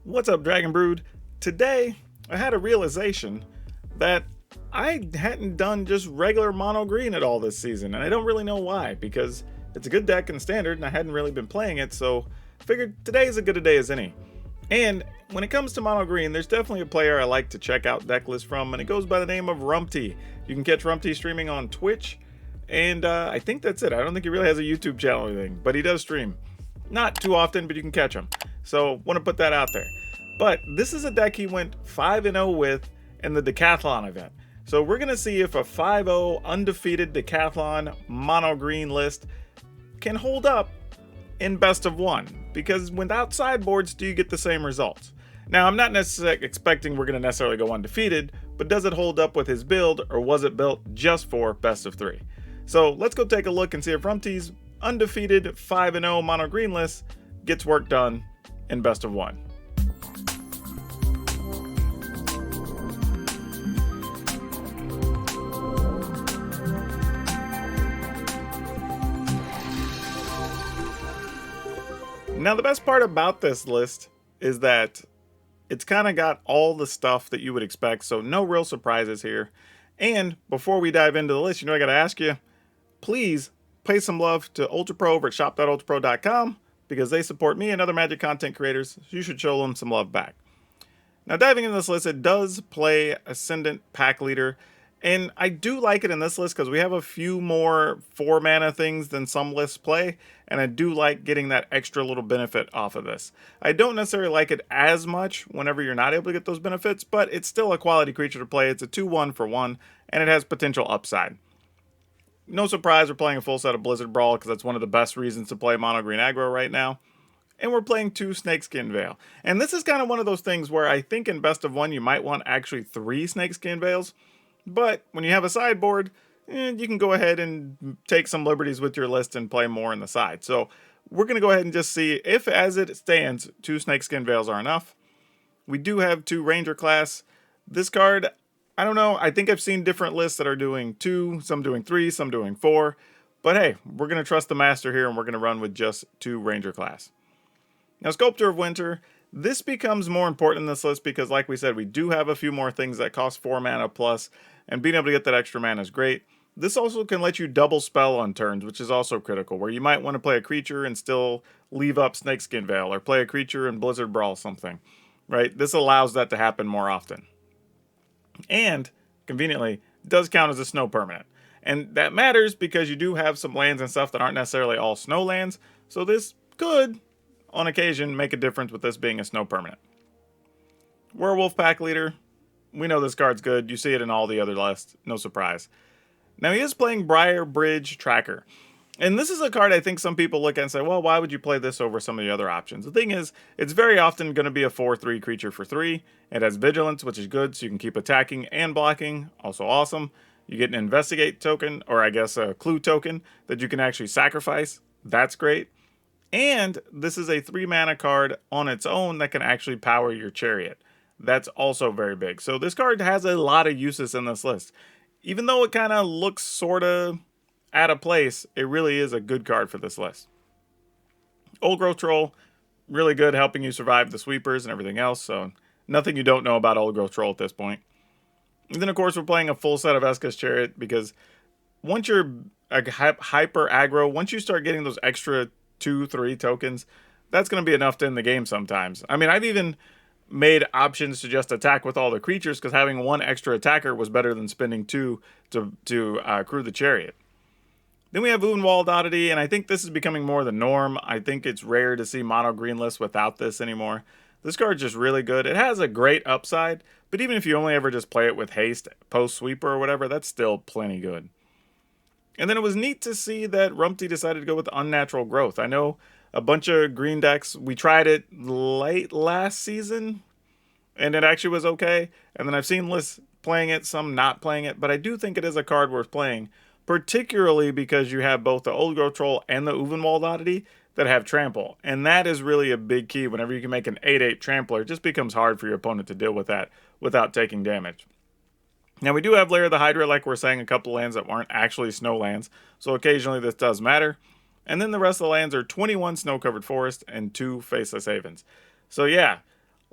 What's up, Dragon Brood? Today, I had a realization that I hadn't done just regular mono green at all this season, and I don't really know why, because it's a good deck in Standard, and I hadn't really been playing it, so I figured today's as good a day as any. And when it comes to mono green, there's definitely a player I like to check out deck lists from, and it goes by the name of Rumti. You can catch Rumti streaming on Twitch, and I think that's it. I don't think he really has a YouTube channel or anything, but he does stream. Not too often, but you can catch him. So, want to put that out there. But this is a deck he went 5-0 with in the Decathlon event. So we're going to see if a 5-0 undefeated Decathlon mono green list can hold up in best of one. Because without sideboards, do you get the same results? Now, I'm not necessarily expecting we're going to necessarily go undefeated, but does it hold up with his build, or was it built just for best of 3? So let's go take a look and see if Rumti's undefeated 5-0 mono green list gets work done in best of 1. Now, the best part about this list is that it's kind of got all the stuff that you would expect, so no real surprises here. And before we dive into the list, I got to ask you, please pay some love to Ultra Pro over at shop.ultrapro.com because they support me and other Magic content creators, so you should show them some love back. Now, diving into this list, it does play Ascendant Pack Leader, and I do like it in this list because we have a few more 4-mana things than some lists play, and I do like getting that extra little benefit off of this. I don't necessarily like it as much whenever you're not able to get those benefits, but it's still a quality creature to play. It's a 2-1 for 1, and it has potential upside. No surprise we're playing a full set of Blizzard Brawl because that's one of the best reasons to play Monogreen Aggro right now. And we're playing 2 Snakeskin Veil. And this is kind of one of those things where I think in best of 1 you might want actually 3 Snakeskin Veils. But when you have a sideboard, you can go ahead and take some liberties with your list and play more in the side. So we're going to go ahead and just see if, as it stands, 2 Snakeskin Veils are enough. We do have 2 Ranger class. This card, I don't know. I think I've seen different lists that are doing 2, some doing 3, some doing 4. But hey, we're going to trust the master here, and we're going to run with just 2 Ranger class. Now, Sculptor of Winter, this becomes more important in this list because, like we said, we do have a few more things that cost 4 mana plus, and being able to get that extra mana is great. This also can let you double spell on turns, which is also critical, where you might want to play a creature and still leave up Snakeskin Veil, or play a creature and Blizzard Brawl something, right? This allows that to happen more often. And, conveniently, does count as a snow permanent. And that matters because you do have some lands and stuff that aren't necessarily all snow lands, so this could, on occasion, make a difference with this being a snow permanent. Werewolf Pack Leader, we know this card's good. You see it in all the other lists, no surprise. Now, he is playing Briar Bridge Tracker. And this is a card I think some people look at and say, well, why would you play this over some of the other options? The thing is, it's very often going to be a 4/3 creature for 3. It has Vigilance, which is good, so you can keep attacking and blocking. Also awesome. You get an Investigate token, or I guess a Clue token, that you can actually sacrifice. That's great. And this is a 3-mana card on its own that can actually power your Chariot. That's also very big. So this card has a lot of uses in this list. Even though it kind of looks sort of out of place, it really is a good card for this list. Old Growth Troll, really good, helping you survive the sweepers and everything else. So nothing you don't know about Old Growth Troll at this point. And then, of course, we're playing a full set of Eska's Chariot because once you're a hyper aggro, once you start getting those extra 2-3 tokens, that's going to be enough to end the game sometimes. I mean, I've even made options to just attack with all the creatures because having 1 extra attacker was better than spending 2 to crew the Chariot. Then we have Unwalled Oddity, and I think this is becoming more the norm. I think it's rare to see mono green lists without this anymore. This card's just really good. It has a great upside, but even if you only ever just play it with haste, post sweeper or whatever, that's still plenty good. And then it was neat to see that Rumti decided to go with Unnatural Growth. I know a bunch of green decks, we tried it late last season, and it actually was okay. And then I've seen lists playing it, some not playing it, but I do think it is a card worth playing, particularly because you have both the Old Growth Troll and the Uvenwald Oddity that have Trample. And that is really a big key. Whenever you can make an 8/8 Trampler, it just becomes hard for your opponent to deal with that without taking damage. Now, we do have Lair of the Hydra, like we're saying, a couple lands that aren't actually snow lands, so occasionally this does matter. And then the rest of the lands are 21 snow-covered forest and 2 faceless havens. So yeah,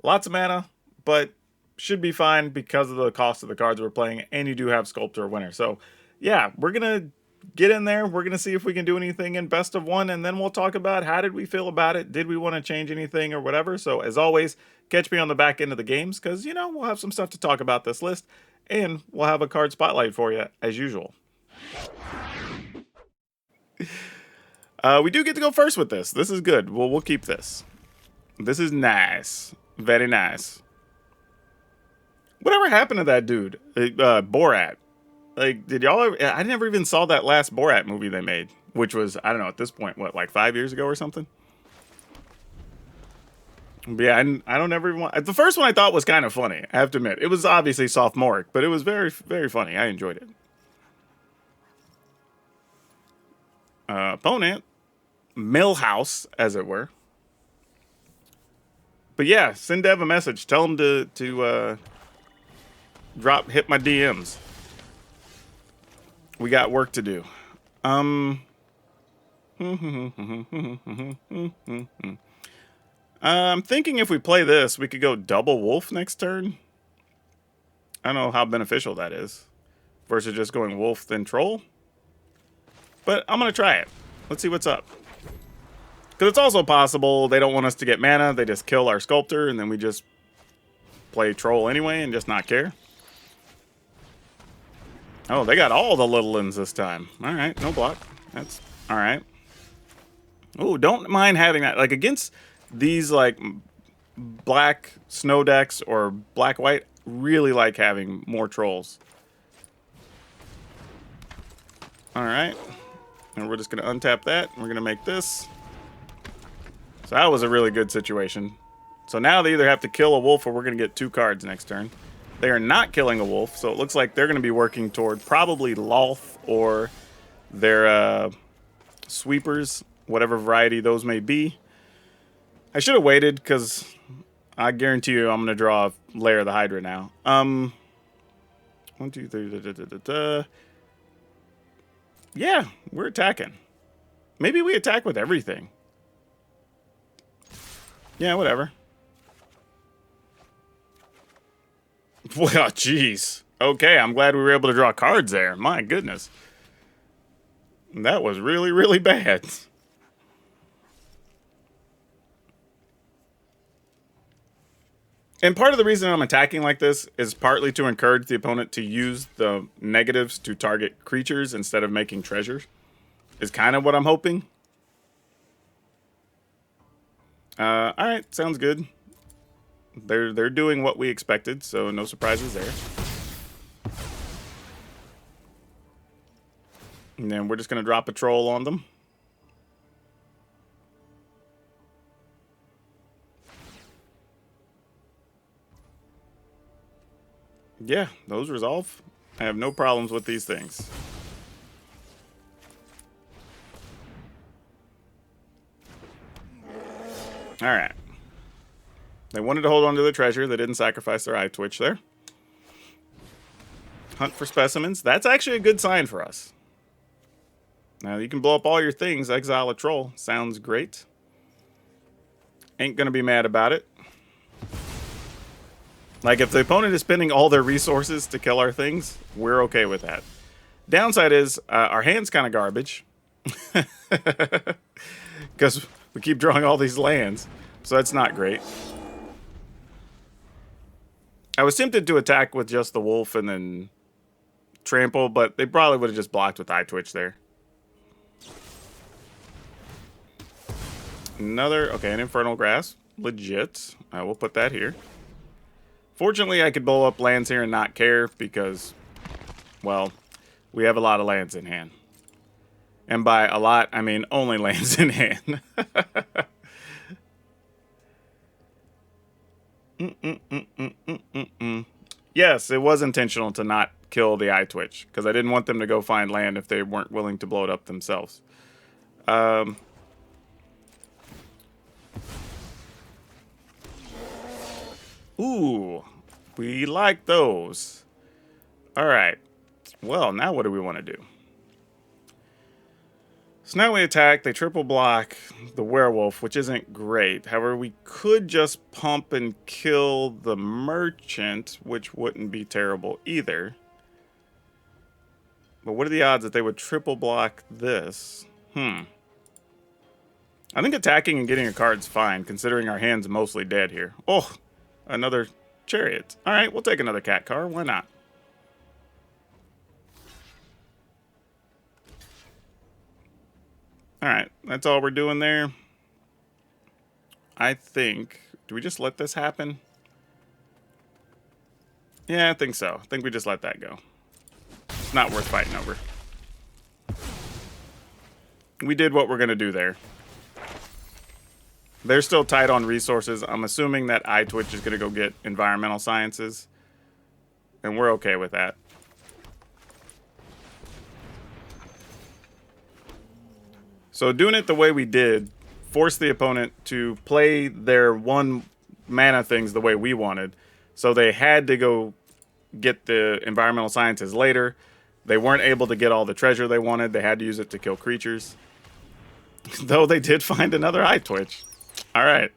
Lots of mana, but should be fine because of the cost of the cards we're playing, and you do have Sculptor Winner. So, yeah, we're going to get in there. We're going to see if we can do anything in best of one, and then we'll talk about how did we feel about it. Did we want to change anything or whatever? So, as always, catch me on the back end of the games because, you know, we'll have some stuff to talk about this list, and we'll have a card spotlight for you as usual. We do get to go first with this. This is good. We'll keep this. This is nice. Very nice. Whatever happened to that dude? Borat. Like, did y'all ever... I never even saw that last Borat movie they made, which was, I don't know, at this point, what, like 5 years ago or something? But yeah, I don't ever even want... The first one I thought was kind of funny, I have to admit. It was obviously sophomoric, but it was very, very funny. I enjoyed it. Opponent. Millhouse, as it were. But yeah, send Dev a message. Tell him to hit my DMs. We got work to do. I'm thinking if we play this, we could go double wolf next turn. I don't know how beneficial that is. Versus just going wolf then troll. But I'm going to try it. Let's see what's up. Because it's also possible they don't want us to get mana. They just kill our sculptor and then we just play troll anyway and just not care. Oh, they got all the little ends this time. All right, no block. That's all right. Oh, don't mind having that. Like against these like black snow decks or black-white, really like having more trolls. All right. And we're just going to untap that. We're going to make this. So that was a really good situation. So now they either have to kill a wolf or we're going to get 2 cards next turn. They are not killing a wolf, so it looks like they're going to be working toward probably Loth or their sweepers, whatever variety those may be. I should have waited because I guarantee you I'm going to draw a Lair of the Hydra now. 1, 2, 3, Yeah, we're attacking. Maybe we attack with everything. Yeah, whatever. Well, jeez. Okay, I'm glad we were able to draw cards there. My goodness. That was really, really bad. And part of the reason I'm attacking like this is partly to encourage the opponent to use the negatives to target creatures instead of making treasures. Is kind of what I'm hoping. Alright, sounds good. They're doing what we expected, so no surprises there. And then we're just going to drop a troll on them. Yeah, those resolve. I have no problems with these things. Alright. They wanted to hold on to the treasure. They didn't sacrifice their eye twitch there. Hunt for specimens. That's actually a good sign for us. Now, you can blow up all your things. Exile a troll. Sounds great. Ain't going to be mad about it. Like, if the opponent is spending all their resources to kill our things, we're okay with that. Downside is, our hand's kind of garbage. Because we keep drawing all these lands. So that's not great. I was tempted to attack with just the wolf and then trample, but they probably would have just blocked with eye twitch there. Okay, an infernal grasp. Legit. We'll put that here. Fortunately, I could blow up lands here and not care because, well, we have a lot of lands in hand. And by a lot, I mean only lands in hand. Yes, it was intentional to not kill the eye twitch because I didn't want them to go find land if they weren't willing to blow it up themselves. Ooh, we like those. All right. Well, now what do we want to do? So now we attack, they triple block the werewolf, which isn't great. However, we could just pump and kill the merchant, which wouldn't be terrible either. But what are the odds that they would triple block this? I think attacking and getting a card's fine, considering our hand's mostly dead here. Oh, another chariot. All right, we'll take another cat car. Why not? All right, that's all we're doing there. I think... Do we just let this happen? Yeah, I think so. I think we just let that go. It's not worth fighting over. We did what we're going to do there. They're still tight on resources. I'm assuming that iTwitch is going to go get environmental sciences. And we're okay with that. So doing it the way we did forced the opponent to play their one mana things the way we wanted. So they had to go get the environmental sciences later. They weren't able to get all the treasure they wanted. They had to use it to kill creatures. Though they did find another iTwitch. All right.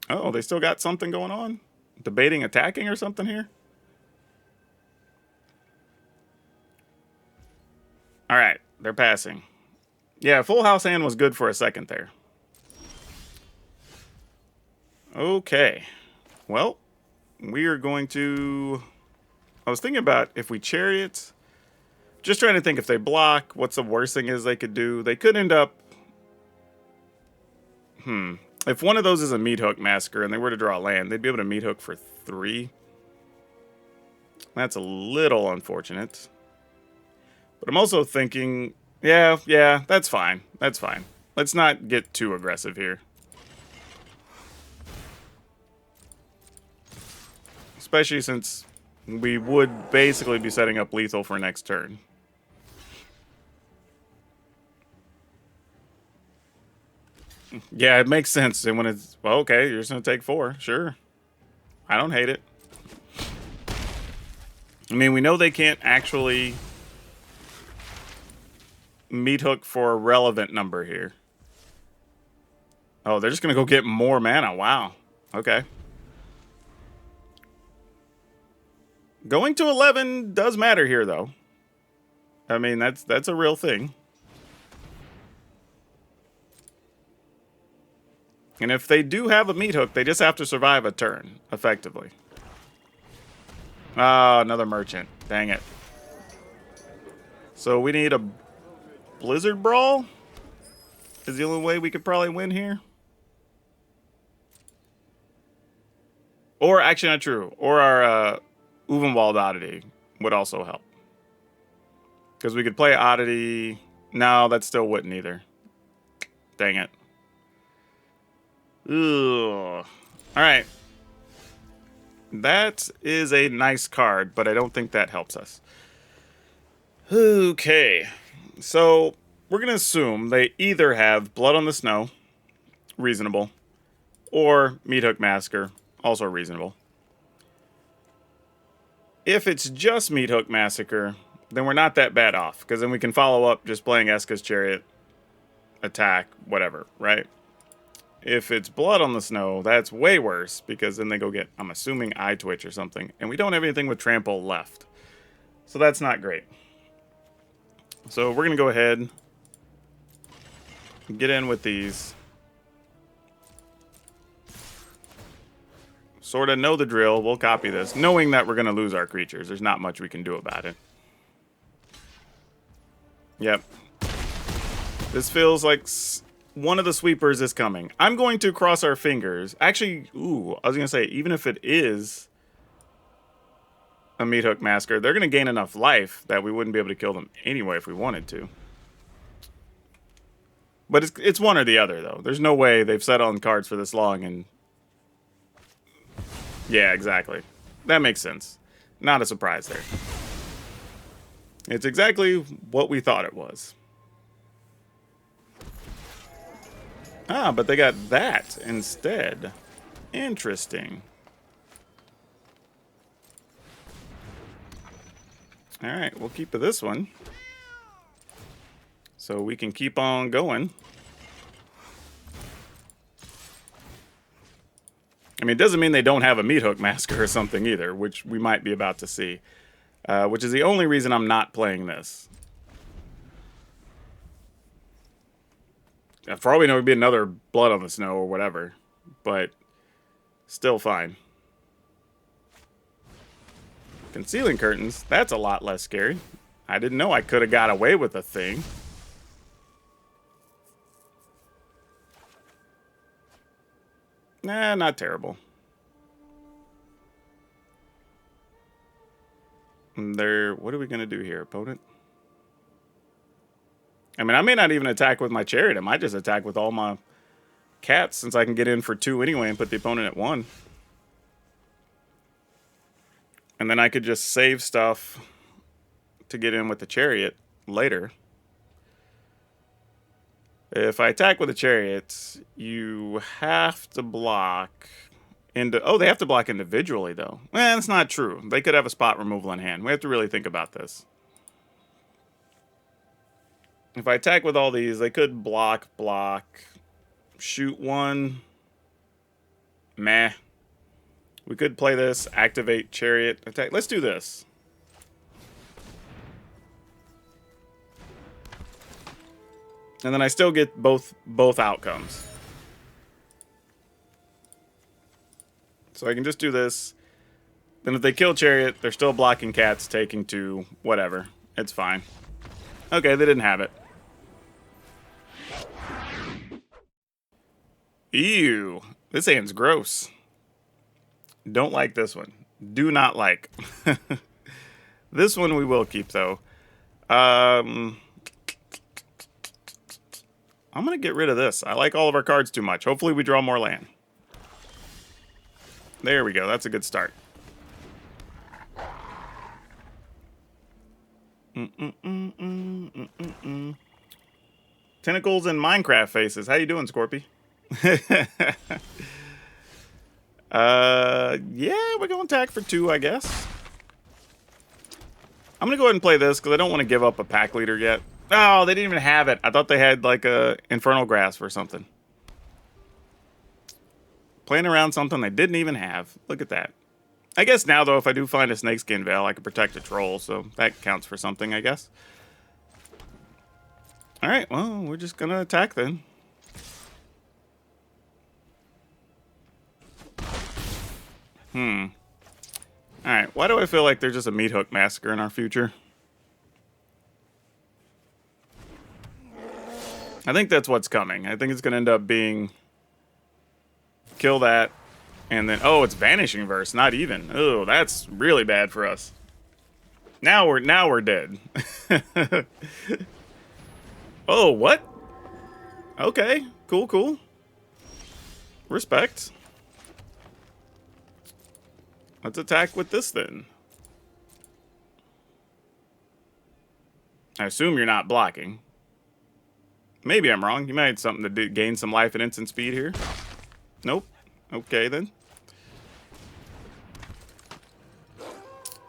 Oh, they still got something going on? Debating attacking or something here? All right, they're passing. Yeah, full house hand was good for a second there. Okay. Well, we are going to... I was thinking about if we chariot. Just trying to think if they block, what's the worst thing is they could do. They could end up... If one of those is a meat hook massacre and they were to draw a land, they'd be able to meat hook for 3. That's a little unfortunate. But I'm also thinking, yeah, that's fine. That's fine. Let's not get too aggressive here. Especially since we would basically be setting up lethal for next turn. Yeah, it makes sense. And when it's, well, okay, you're just going to take 4. Sure. I don't hate it. I mean, we know they can't actually meat hook for a relevant number here. Oh, they're just going to go get more mana. Wow. Okay. Going to 11 does matter here, though. I mean, that's a real thing. And if they do have a meat hook, they just have to survive a turn, effectively. Ah, another merchant. Dang it. So we need a Blizzard Brawl? Is the only way we could probably win here? Or, actually not true. Or our Uvenwald Oddity would also help. Because we could play Oddity. No, that still wouldn't either. Dang it. Ugh. Alright. That is a nice card, but I don't think that helps us. Okay. So, we're going to assume they either have Blood on the Snow, reasonable, or Meat Hook Massacre, also reasonable. If it's just Meat Hook Massacre, then we're not that bad off, because then we can follow up just playing Eska's Chariot, attack, whatever, right? If it's Blood on the Snow, that's way worse, because then they go get, I'm assuming, iTwitch or something, and we don't have anything with Trample left. So that's not great. So we're going to go ahead and get in with these. Sort of know the drill. We'll copy this, knowing that we're going to lose our creatures. There's not much we can do about it. Yep. This feels like one of the sweepers is coming. I'm going to cross our fingers. Actually, ooh, I was going to say, even if it is a Meat Hook Massacre, they're going to gain enough life that we wouldn't be able to kill them anyway if we wanted to. But it's one or the other, though. There's no way they've sat on cards for this long and... Yeah, exactly. That makes sense. Not a surprise there. It's exactly what we thought it was. Ah, but they got that instead. Interesting. Alright, we'll keep this one. So we can keep on going. I mean, it doesn't mean they don't have a meat hook masker or something either, which we might be about to see. Which is the only reason I'm not playing this. For all we know, it would be another Blood on the Snow or whatever. But still fine. Concealing Curtains, that's a lot less scary. I didn't know I could have got away with a thing. Nah, not terrible. What are we going to do here, opponent? I mean, I may not even attack with my Chariot. I might just attack with all my cats, since I can get in for 2 anyway and put the opponent at 1. And then I could just save stuff to get in with the Chariot later. If I attack with a Chariot, you have to block... Oh, they have to block individually, though. Eh, that's not true. They could have a spot removal in hand. We have to really think about this. If I attack with all these, they could block, shoot 1. Meh. We could play this, activate Chariot, attack. Let's do this. And then I still get both outcomes. So I can just do this. Then if they kill Chariot, they're still blocking cats, taking 2, whatever. It's fine. Okay, they didn't have it. Ew. This hand's gross. Don't like this one. Do not like. This one we will keep, though. I'm going to get rid of this. I like all of our cards too much. Hopefully we draw more land. There we go. That's a good start. Tentacles and Minecraft faces. How you doing, Scorpy? Yeah, we're going to attack for 2, I guess. I'm going to go ahead and play this because I don't want to give up a pack leader yet. Oh, they didn't even have it. I thought they had like a Infernal Grasp or something. Playing around something they didn't even have. Look at that. I guess now, though, if I do find a Snakeskin Veil, I can protect a troll, so that counts for something, I guess. Alright, well, we're just gonna attack then. Alright, why do I feel like there's just a Meat Hook Massacre in our future? I think that's what's coming. I think it's gonna end up being... Kill that, and then... Oh, it's Vanishing Verse, not even. Oh, that's really bad for us. Now we're dead. Oh, what? Okay, cool. Respect. Let's attack with this then. I assume you're not blocking. Maybe I'm wrong. You might have something to gain some life and instant speed here. Nope. Okay, then.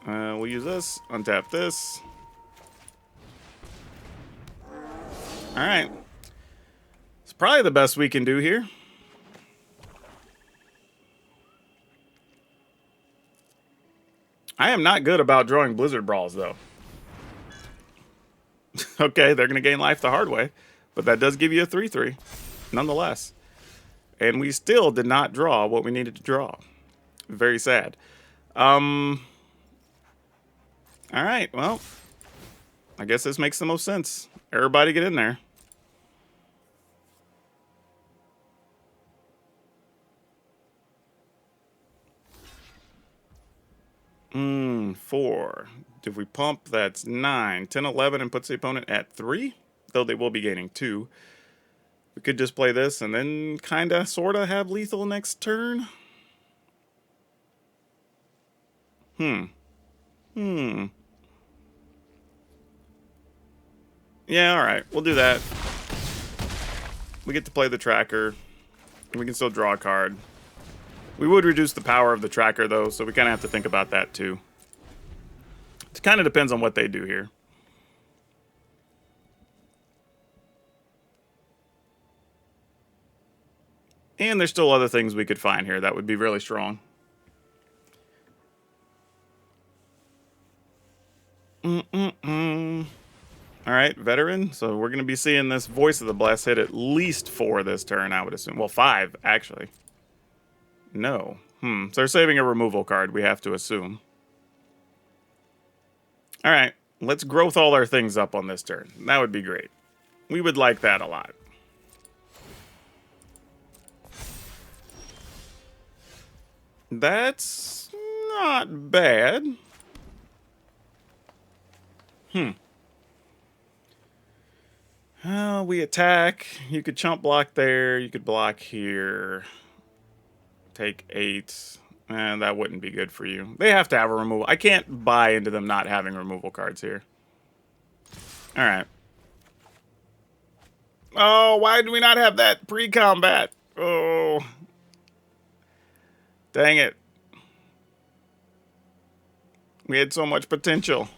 We'll use this. Untap this. Alright. It's probably the best we can do here. I am not good about drawing Blizzard Brawls, though. Okay, they're going to gain life the hard way. But that does give you a 3/3, nonetheless. And we still did not draw what we needed to draw. Very sad. Alright, well. I guess this makes the most sense. Everybody get in there. Four. If we pump, that's 9. 10, 11, and puts the opponent at 3. Though they will be gaining 2. We could just play this and then kinda, sorta have lethal next turn. Yeah, alright. We'll do that. We get to play the tracker. We can still draw a card. We would reduce the power of the tracker, though, so we kind of have to think about that, too. It kind of depends on what they do here. And there's still other things we could find here that would be really strong. All right, veteran. So we're going to be seeing this Voice of the Blessed hit at least 4 this turn, I would assume. Well, 5, actually. No. So they're saving a removal card, we have to assume. All right, let's growth all our things up on this turn. That would be great. We would like that a lot. That's not bad. We attack. You could chump block there. You could block here. Take 8. That wouldn't be good for you. They have to have a removal. I can't buy into them not having removal cards here. All right. Oh, why did we not have that pre-combat? Oh. Dang it. We had so much potential.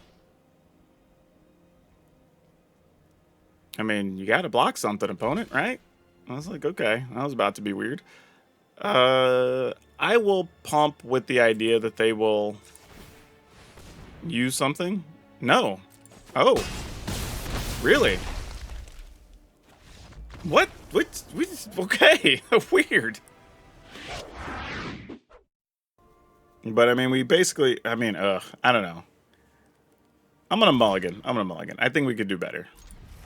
I mean, you got to block something, opponent, right? I was like, okay, that was about to be weird. I will pump with the idea that they will use something. No. Oh. Really? What? Okay. Weird. But, I mean, we basically... I mean, I don't know. I'm going to mulligan. I think we could do better.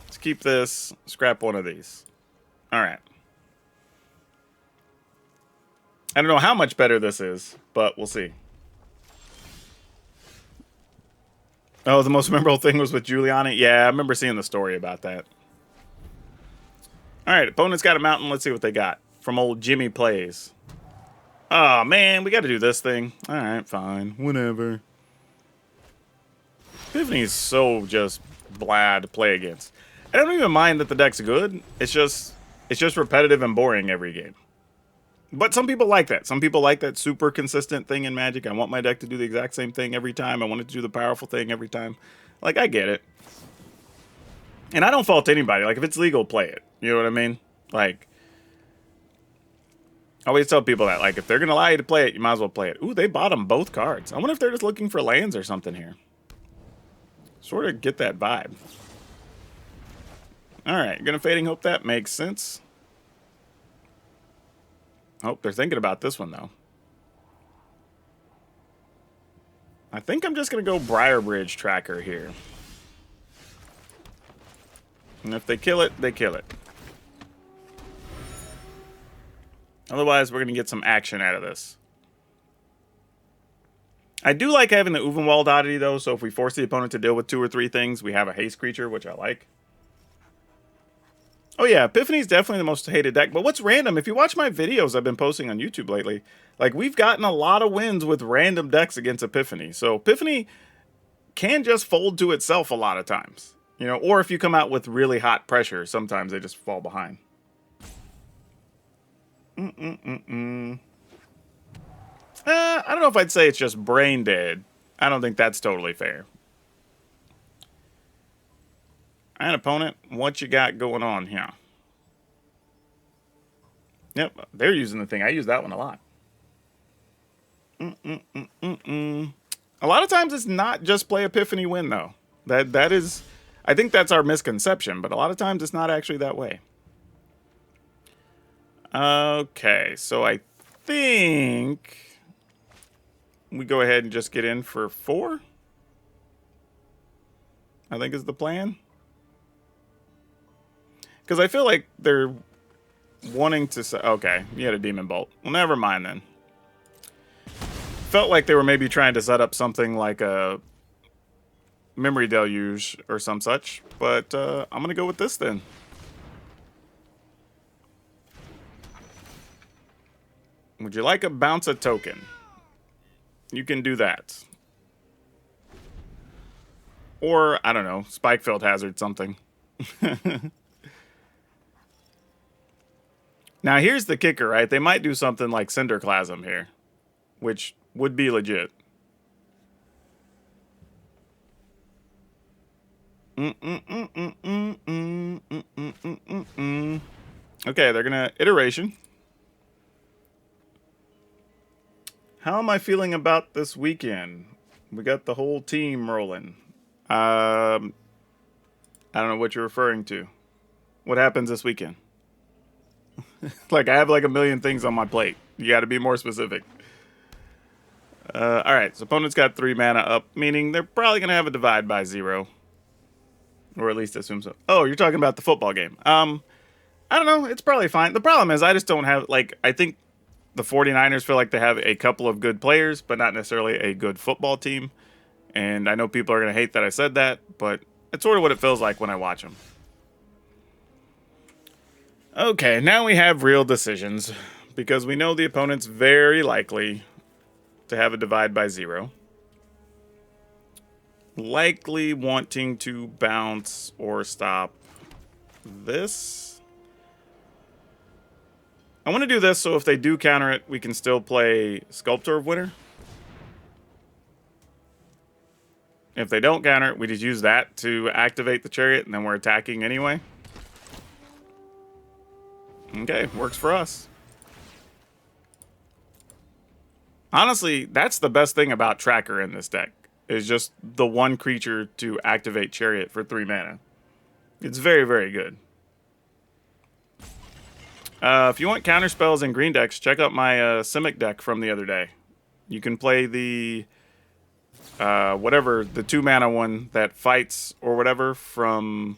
Let's keep this. Scrap one of these. All right. I don't know how much better this is, but we'll see. Oh, the most memorable thing was with Giuliani? Yeah, I remember seeing the story about that. All right, opponent's got a mountain. Let's see what they got from old Jimmy Plays. Oh, man, we got to do this thing. All right, fine. Whatever. Epiphany is so just blah to play against. I don't even mind that the deck's good. It's just repetitive and boring every game. But some people like that. Some people like that super consistent thing in Magic. I want my deck to do the exact same thing every time. I want it to do the powerful thing every time. Like, I get it. And I don't fault anybody. Like, if it's legal, play it. You know what I mean? Like, I always tell people that. Like, if they're going to allow you to play it, you might as well play it. Ooh, they bought them both cards. I wonder if they're just looking for lands or something here. Sort of get that vibe. Alright, gonna Fading Hope that makes sense. Oh, they're thinking about this one, though. I think I'm just gonna go Briarbridge Tracker here. And if they kill it, they kill it. Otherwise, we're gonna get some action out of this. I do like having the Uvenwald oddity, though, so if we force the opponent to deal with 2 or 3 things, we have a haste creature, which I like. Oh yeah, Epiphany's definitely the most hated deck, but what's random, if you watch my videos I've been posting on YouTube lately, like, we've gotten a lot of wins with random decks against Epiphany. So Epiphany can just fold to itself a lot of times. You know, or if you come out with really hot pressure, sometimes they just fall behind. I don't know if I'd say it's just brain dead. I don't think that's totally fair. Alright, opponent, what you got going on here? Yep, they're using the thing. I use that one a lot. A lot of times it's not just play Epiphany win, though. That is... I think that's our misconception, but a lot of times it's not actually that way. Okay, so I think we go ahead and just get in for 4. I think is the plan. Because I feel like they're wanting to say... Okay, you had a Demon Bolt. Well, never mind then. Felt like they were maybe trying to set up something like a Memory Deluge or some such. But I'm going to go with this then. Would you like a bounce a token? You can do that. Or, I don't know, Spikefield Hazard something. Now, here's the kicker, right? They might do something like Cinderclasm here, which would be legit. Okay, they're gonna iteration. How am I feeling about this weekend? We got the whole team rolling. I don't know what you're referring to. What happens this weekend? Like, I have like a million things on my plate. You got to be more specific. All right, so opponent's got 3 mana up, meaning they're probably gonna have a divide by 0, or at least assume so. Oh, you're talking about the football game. I don't know. It's probably fine. The problem is I just don't have, like, I think the 49ers feel like they have a couple of good players, but not necessarily a good football team. And I know people are going to hate that I said that, but it's sort of what it feels like when I watch them. Okay, now we have real decisions, because we know the opponent's very likely to have a divide by 0. Likely wanting to bounce or stop this. I want to do this so if they do counter it, we can still play Sculptor of Winter. If they don't counter it, we just use that to activate the Chariot, and then we're attacking anyway. Okay, works for us. Honestly, that's the best thing about Tracker in this deck, is just the one creature to activate Chariot for 3 mana. It's very, very good. If you want counter spells in green decks, check out my Simic deck from the other day. You can play the whatever, the 2 mana one that fights or whatever from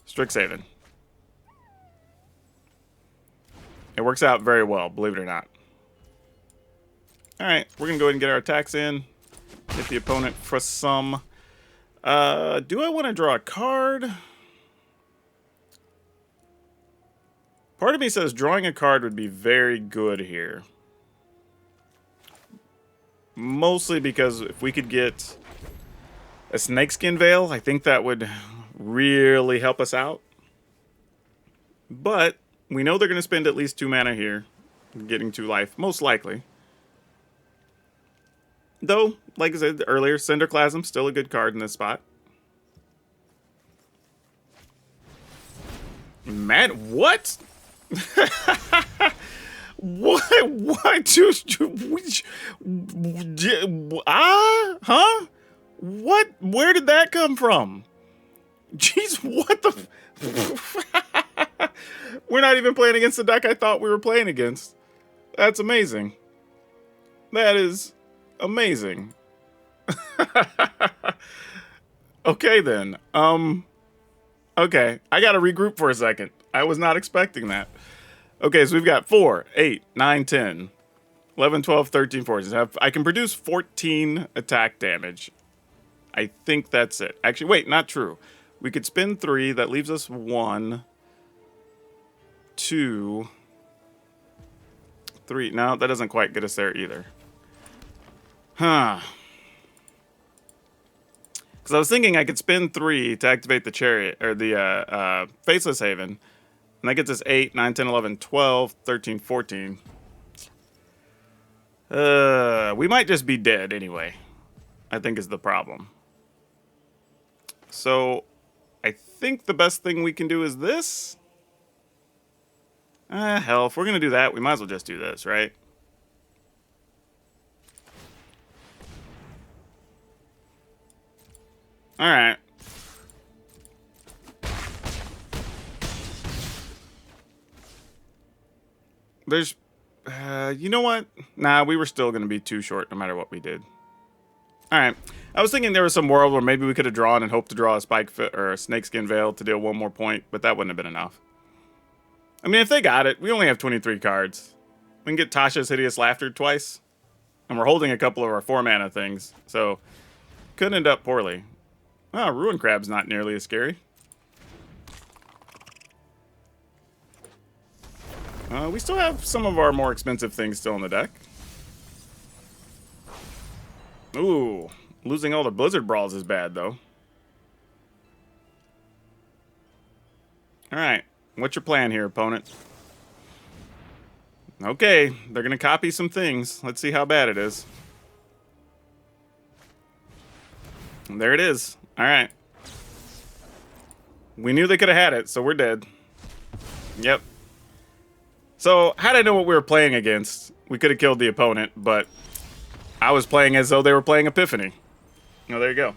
Strixhaven. It works out very well, believe it or not. Alright, we're going to go ahead and get our attacks in. Hit the opponent for some. Do I want to draw a card? Part of me says drawing a card would be very good here. Mostly because if we could get a Snakeskin Veil, I think that would really help us out. But we know they're going to spend at least 2 mana here, getting 2 life, most likely. Though, like I said earlier, Cinderclasm, still a good card in this spot. Man, what? What? Huh? What? Where did that come from? Jeez, what the? We're not even playing against the deck I thought we were playing against. That's amazing. That is amazing. Okay, then. Okay, I gotta regroup for a second. I was not expecting that. Okay, so we've got 4, 8, 9, 10, 11, 12, 13, 14. I can produce 14 attack damage. I think that's it. Actually, wait, not true. We could spend 3. That leaves us 1, 2, 3. No, that doesn't quite get us there either. Huh. Because I was thinking I could spend 3 to activate the Chariot, or the Faceless Haven. And that gets us 8, 9, 10, 11, 12, 13, 14. We might just be dead anyway, I think is the problem. So, I think the best thing we can do is this. Hell, if we're going to do that, we might as well just do this, right? Alright. There's... you know what? Nah, we were still going to be too short no matter what we did. Alright. I was thinking there was some world where maybe we could have drawn and hoped to draw a Spike Foot or a Snakeskin Veil to deal 1 more point, but that wouldn't have been enough. I mean, if they got it, we only have 23 cards. We can get Tasha's Hideous Laughter twice, and we're holding a couple of our 4 mana things, so could end up poorly. Oh, Ruin Crab's not nearly as scary. We still have some of our more expensive things still in the deck. Ooh, losing all the Blizzard Brawls is bad, though. Alright, what's your plan here, opponent? Okay, they're gonna copy some things. Let's see how bad it is. And there it is. Alright. We knew they could have had it, so we're dead. Yep. So, how'd I know what we were playing against? We could have killed the opponent, but I was playing as though they were playing Epiphany. Oh, there you go.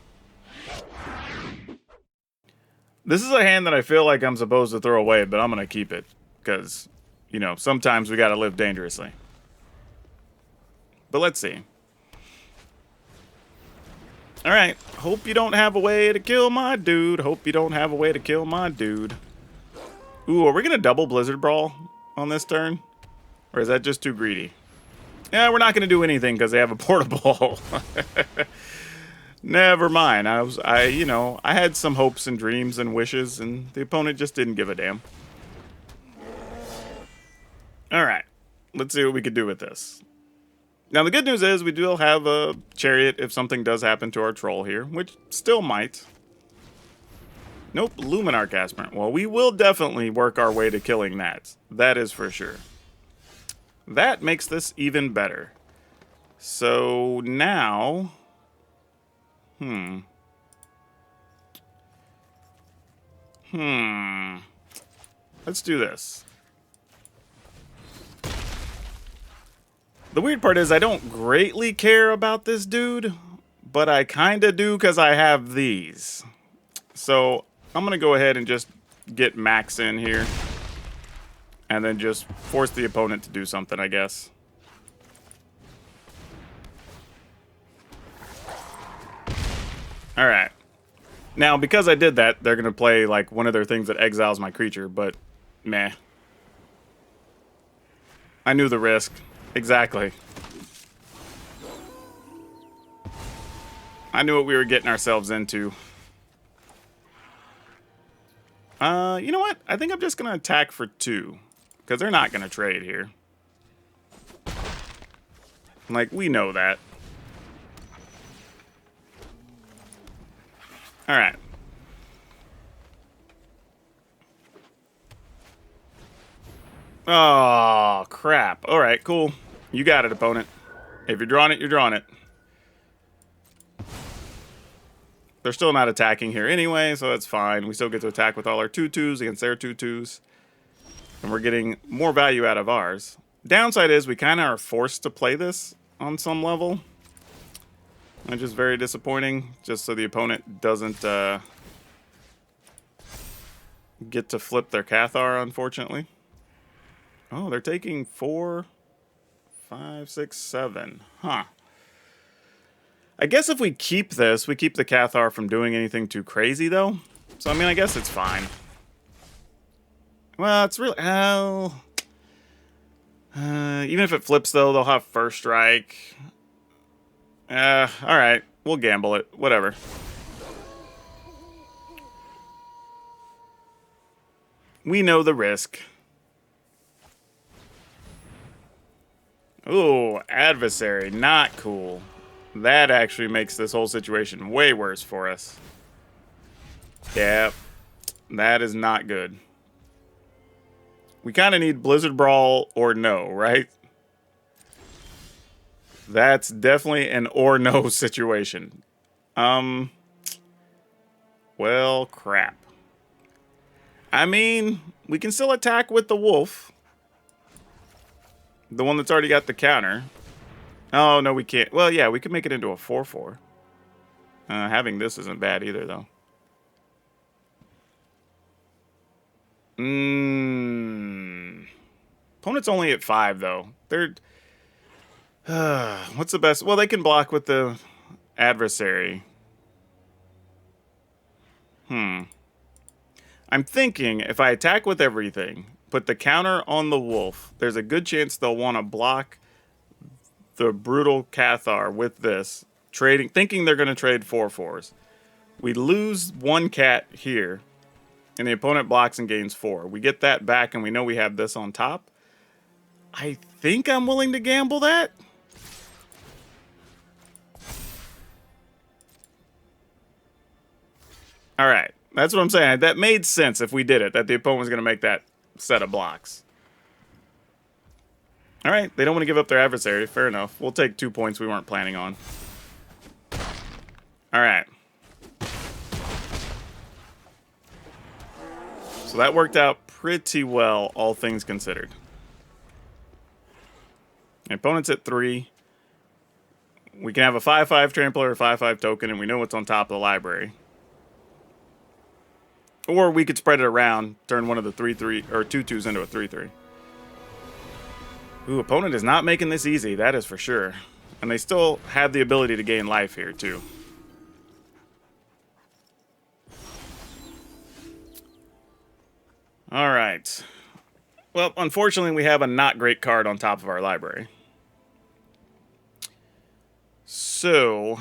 This is a hand that I feel like I'm supposed to throw away, but I'm going to keep it. Because, you know, sometimes we got to live dangerously. But let's see. Alright. Hope you don't have a way to kill my dude. Hope you don't have a way to kill my dude. Ooh, are we going to double Blizzard Brawl on this turn? Or is that just too greedy? Yeah, we're not going to do anything because they have a portable. Never mind. You know, I had some hopes and dreams and wishes, and the opponent just didn't give a damn. Alright. Let's see what we could do with this. Now, the good news is we do have a chariot if something does happen to our troll here, which still might. Nope, Luminar Casper. Well, we will definitely work our way to killing that. That is for sure. That makes this even better. So, now... Let's do this. The weird part is I don't greatly care about this dude, but I kinda do because I have these. So I'm gonna go ahead and just get Max in here. And then just force the opponent to do something, I guess. Alright. Now, because I did that, they're going to play, like, one of their things that exiles my creature, but meh. I knew the risk. Exactly. I knew what we were getting ourselves into. You know what? I think I'm just going to attack for 2. Because they're not going to trade here. Like, we know that. Alright. Oh, crap. Alright, cool. You got it, opponent. If you're drawing it, you're drawing it. They're still not attacking here anyway, so that's fine. We still get to attack with all our 2/2s against their 2/2s. And we're getting more value out of ours. Downside is we kind of are forced to play this on some level. Which is very disappointing, just so the opponent doesn't get to flip their Cathar, unfortunately. Oh, they're taking 4, 5, 6, 7. Huh. I guess if we keep this, we keep the Cathar from doing anything too crazy, though. So, I mean, I guess it's fine. Well, it's really... Well... even if it flips, though, they'll have first strike. Alright. We'll gamble it. Whatever. We know the risk. Ooh, adversary. Not cool. That actually makes this whole situation way worse for us. Yeah. That is not good. We kind of need Blizzard Brawl or no, right? That's definitely an or no situation. Well, crap. I mean, we can still attack with the wolf. The one that's already got the counter. Oh, no, we can't. Well, yeah, we could make it into a 4/4. Having this isn't bad either, though. Opponent's only at 5, though. They're... what's the best? Well, they can block with the adversary. I'm thinking if I attack with everything, put the counter on the wolf, there's a good chance they'll want to block the brutal Cathar with this, thinking they're going to trade 4/4s. We lose 1 cat here, and the opponent blocks and gains 4. We get that back, and we know we have this on top. I think I'm willing to gamble that. All right. That's what I'm saying. That made sense if we did it, that the opponent was going to make that set of blocks. All right. They don't want to give up their adversary. Fair enough. We'll take 2 points we weren't planning on. All right. So that worked out pretty well, all things considered. The opponent's at 3. We can have a 5/5 trampler or a 5/5 token, and we know what's on top of the library. Or we could spread it around, turn one of the 3/3 or 2/2s into a 3/3. Ooh, opponent is not making this easy, that is for sure. And they still have the ability to gain life here, too. Alright. Well, unfortunately, we have a not great card on top of our library. So,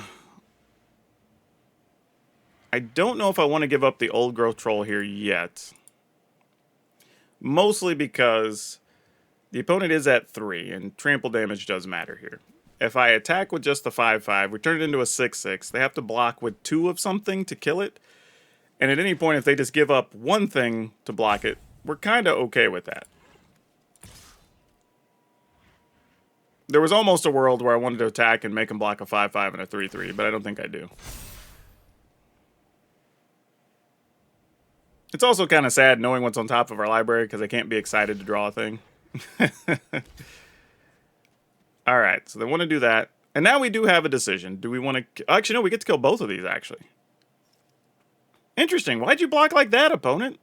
I don't know if I want to give up the Old Growth Troll here yet. Mostly because the opponent is at 3, and trample damage does matter here. If I attack with just the 5/5, we turn it into a 6/6. They have to block with 2 of something to kill it. And at any point, if they just give up one thing to block it, we're kind of okay with that. There was almost a world where I wanted to attack and make them block a 5/5 and a 3/3, but I don't think I do. It's also kind of sad knowing what's on top of our library because I can't be excited to draw a thing. Alright, so they want to do that. And now we do have a decision. Do we want to... Actually, no, we get to kill both of these, actually. Interesting. Why'd you block like that, opponent?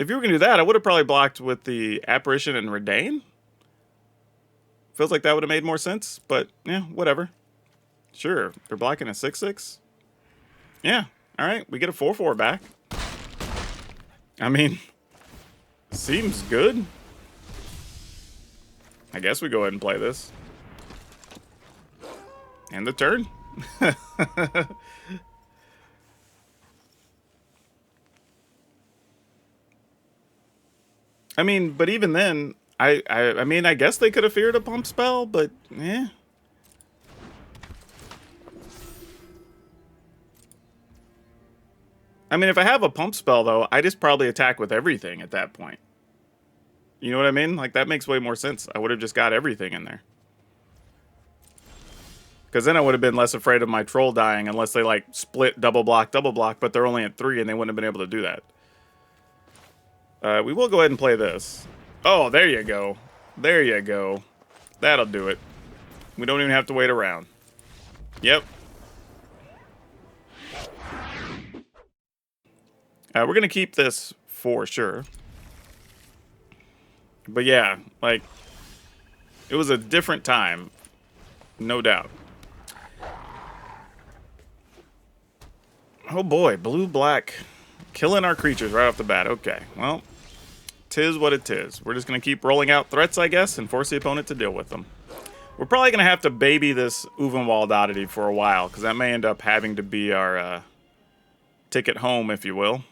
If you were going to do that, I would have probably blocked with the Apparition and Redain. Feels like that would have made more sense, but yeah, whatever. Sure, they're blocking a 6/6. Yeah, alright, we get a 4/4 back. I mean, seems good. I guess we go ahead and play this. And the turn. I mean, but even then, I mean, I guess they could have feared a pump spell, but eh. I mean, if I have a pump spell, though, I just probably attack with everything at that point. You know what I mean? Like, that makes way more sense. I would have just got everything in there. Because then I would have been less afraid of my troll dying unless they, like, split double block, but they're only at 3 and they wouldn't have been able to do that. We will go ahead and play this. Oh, there you go. There you go. That'll do it. We don't even have to wait around. Yep. We're going to keep this for sure. But yeah, like, it was a different time. No doubt. Oh boy, blue-black. Killing our creatures right off the bat. Okay, well, tis what it is. We're just going to keep rolling out threats, I guess, and force the opponent to deal with them. We're probably going to have to baby this Uvenwald oddity for a while, because that may end up having to be our ticket home, if you will.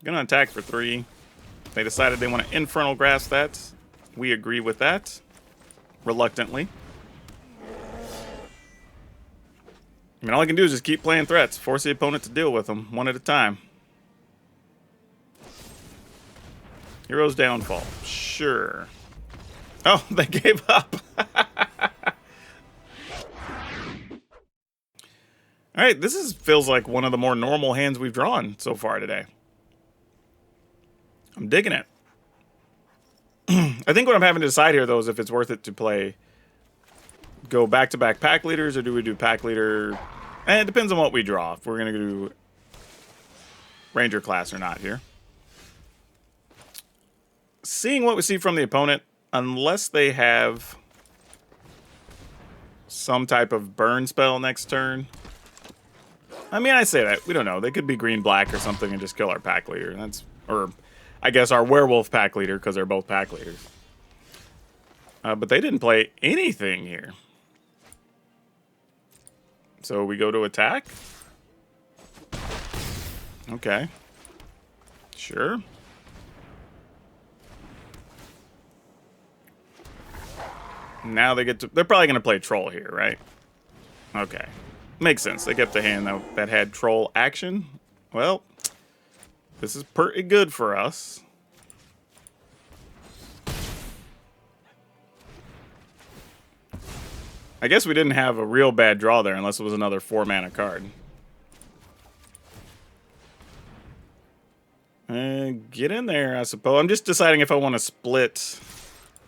Going to attack for 3. They decided they want to Infernal Grasp that. We agree with that. Reluctantly. I mean, all I can do is just keep playing threats. Force the opponent to deal with them, one at a time. Hero's Downfall. Sure. Oh, they gave up. Alright, this feels like one of the more normal hands we've drawn so far today. I'm digging it. I think what I'm having to decide here, though, is if it's worth it to play... Go back-to-back pack leaders, or do we do pack leader... And it depends on what we draw. If we're going to do Ranger class or not here. Seeing what we see from the opponent, unless they have some type of burn spell next turn. I mean, I say that. We don't know. They could be green-black or something and just kill our pack leader. That's... Or, I guess, our werewolf pack leader, because they're both pack leaders. But they didn't play anything here. So we go to attack. Okay. Sure. Now they get to... They're probably going to play troll here, right? Okay. Makes sense. They kept a hand that had troll action. Well, this is pretty good for us. I guess we didn't have a real bad draw there unless it was another 4-mana card. Get in there, I suppose. I'm just deciding if I want to split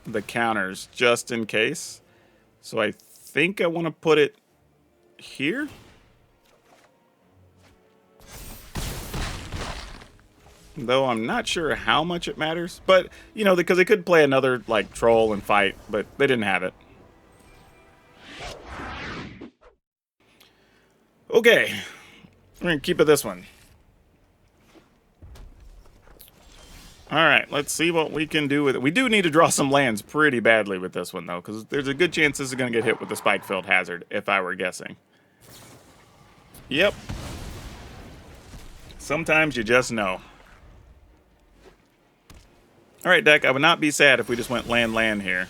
the counters just in case. So I think I want to put it here. Though I'm not sure how much it matters. But, you know, because they could play another, like, troll and fight, but they didn't have it. Okay. We're going to keep it this one. Alright, let's see what we can do with it. We do need to draw some lands pretty badly with this one, though, because there's a good chance this is going to get hit with the Spike-Filled Hazard, if I were guessing. Yep. Sometimes you just know. Alright, deck, I would not be sad if we just went land here.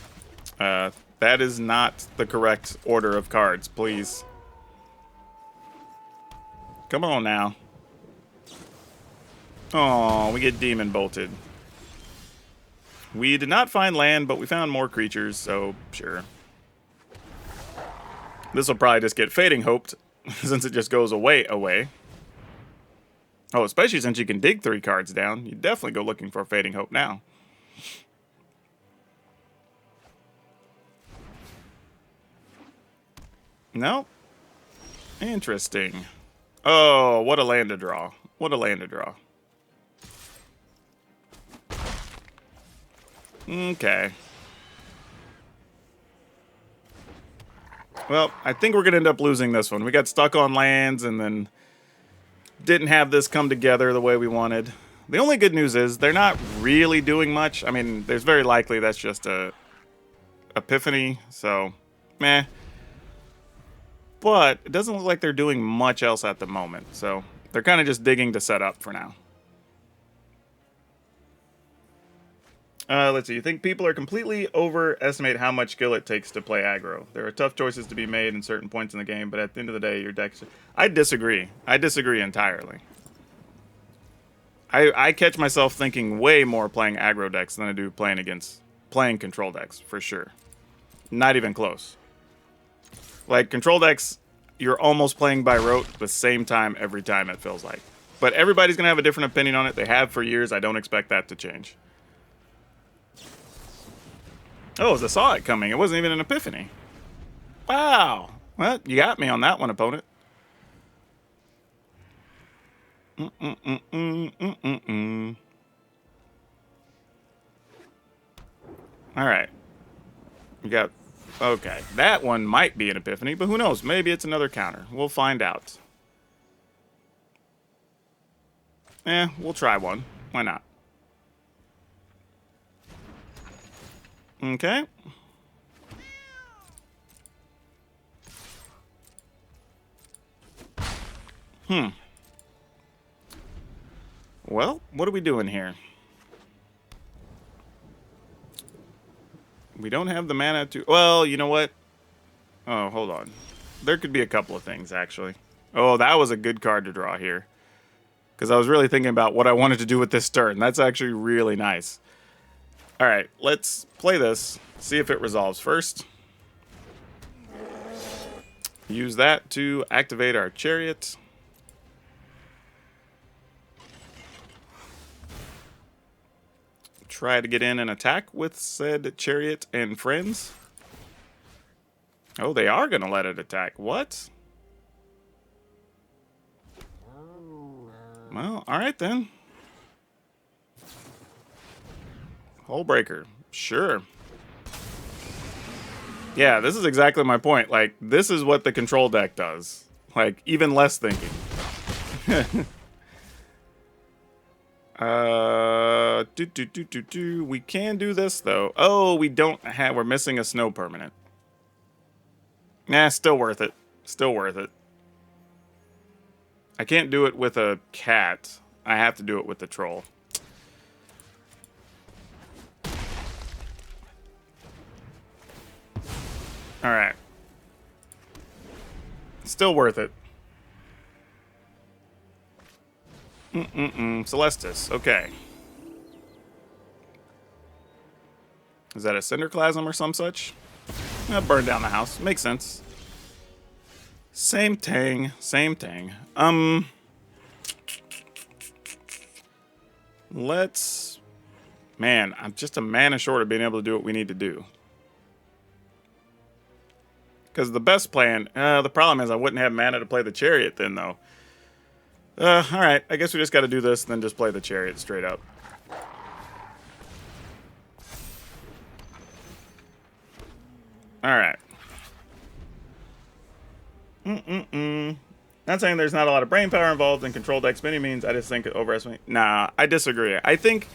That is not the correct order of cards, please. Come on now. Oh, we get Demon Bolted. We did not find land, but we found more creatures, so sure. This will probably just get Fading Hoped, since it just goes away. Oh, especially since you can dig 3 cards down. You definitely go looking for Fading Hope now. No? Interesting. Oh, what a land to draw. What a land to draw. Okay. Well, I think we're going to end up losing this one. We got stuck on lands and then didn't have this come together the way we wanted. The only good news is they're not really doing much. I mean, there's very likely that's just a Epiphany, so meh. But it doesn't look like they're doing much else at the moment, so they're kind of just digging to set up for now. Let's see. You think people are completely overestimate how much skill it takes to play aggro? There are tough choices to be made in certain points in the game, but at the end of the day, your deck's... I disagree. I disagree entirely. I catch myself thinking way more playing aggro decks than I do playing control decks, for sure. Not even close. Like, control decks, you're almost playing by rote the same time every time, it feels like. But everybody's going to have a different opinion on it. They have for years. I don't expect that to change. Oh, I saw it coming. It wasn't even an Epiphany. Wow. Well, you got me on that one, opponent. All right. You got... Okay. That one might be an Epiphany, but who knows? Maybe it's another counter. We'll find out. We'll try one. Why not? Okay. Well, what are we doing here? We don't have the mana to... Well, you know what? Oh, hold on. There could be a couple of things, actually. Oh, that was a good card to draw here. Because I was really thinking about what I wanted to do with this turn. That's actually really nice. Alright, let's play this. See if it resolves first. Use that to activate our chariot. Try to get in and attack with said chariot and friends. Oh, they are going to let it attack. What? Well, alright then. Hullbreaker. Sure. Yeah, this is exactly my point. Like, this is what the control deck does. Like, even less thinking. We can do this, though. Oh, we don't have... We're missing a snow permanent. Nah, still worth it. Still worth it. I can't do it with a cat. I have to do it with the troll. Alright. Still worth it. Celestis. Okay. Is that a Cinderclasm or some such? Burn down the house. Makes sense. Same tang. Same tang. Let's... Man, I'm just a mana short of being able to do what we need to do. Because the best plan... the problem is I wouldn't have mana to play the Chariot then, though. Alright. I guess we just got to do this and then just play the Chariot straight up. Alright. Not saying there's not a lot of brain power involved in control decks by any means. I just think it overestimate. Nah, I disagree. I think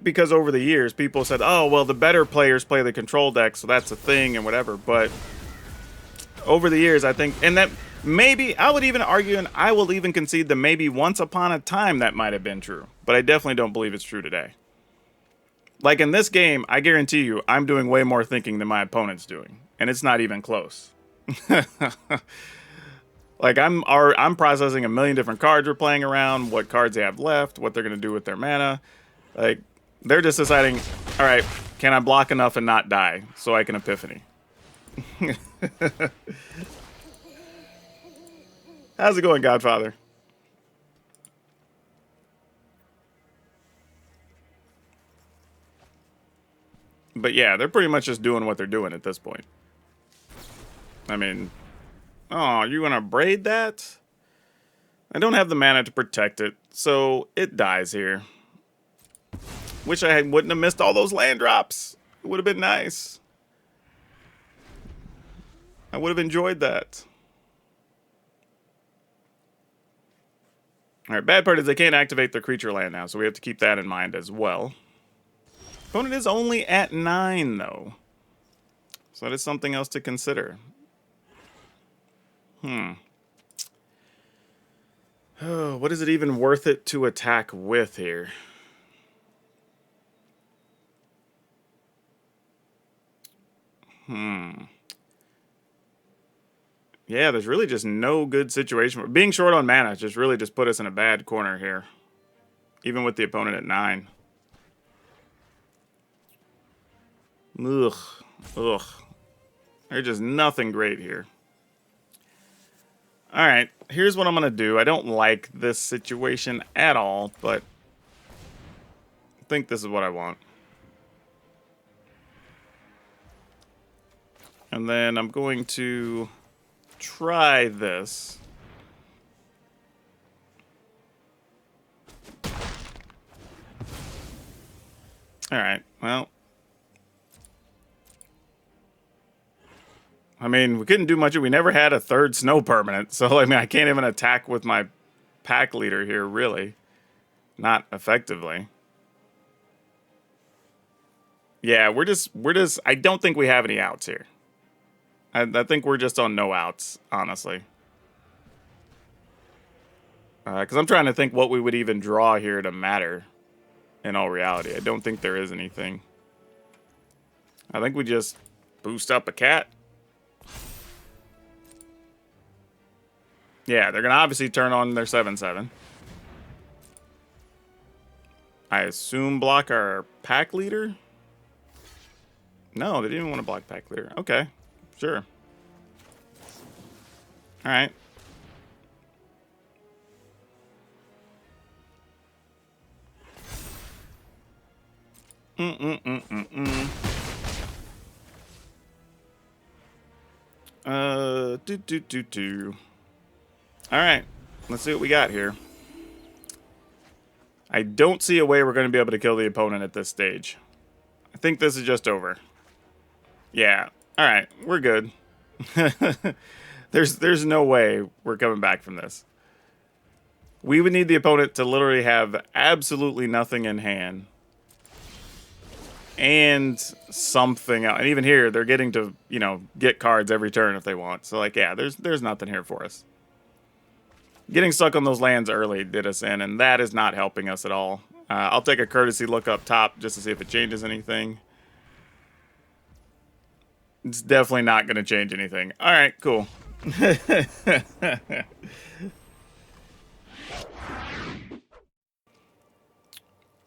because over the years people said, oh, well, the better players play the control deck, so that's a thing and whatever. But over the years, I think, and that maybe, I would even argue, and I will even concede that maybe once upon a time that might have been true. But I definitely don't believe it's true today. Like in this game, I guarantee you, I'm doing way more thinking than my opponent's doing. And it's not even close. Like I'm processing a million different cards we're playing around, what cards they have left, what they're going to do with their mana. Like, they're just deciding, all right, can I block enough and not die so I can Epiphany? How's it going, Godfather? But yeah, they're pretty much just doing what they're doing at this point. I mean, oh, you want to braid that? I don't have the mana to protect it, so it dies here. Wish I wouldn't have missed all those land drops. It would have been nice. I would have enjoyed that. Alright, bad part is they can't activate their creature land now, so we have to keep that in mind as well. Opponent is only at 9, though. So that is something else to consider. Oh, what is it even worth it to attack with here? Yeah, there's really just no good situation. Being short on mana just really just put us in a bad corner here. Even with the opponent at 9. Ugh. Ugh. There's just nothing great here. Alright, here's what I'm going to do. I don't like this situation at all, but I think this is what I want. And then I'm going to try this. Alright, well. I mean, we couldn't do much. We never had a third snow permanent, so I mean, I can't even attack with my pack leader here, really. Not effectively. Yeah, we're just, I don't think we have any outs here. I think we're just on no outs, honestly. Because I'm trying to think what we would even draw here to matter in all reality. I don't think there is anything. I think we just boost up a cat. Yeah, they're going to obviously turn on their 7/7. I assume block our pack leader? No, they didn't even want to block pack leader. Okay, sure. All right. All right, let's see what we got here. I don't see a way we're going to be able to kill the opponent at this stage. I think this is just over. Yeah. All right, we're good. There's no way we're coming back from this. We would need the opponent to literally have absolutely nothing in hand. And something else. And even here, they're getting to, you know, get cards every turn if they want. So, like, yeah, there's nothing here for us. Getting stuck on those lands early did us in, and that is not helping us at all. I'll take a courtesy look up top just to see if it changes anything. It's definitely not going to change anything. All right, cool.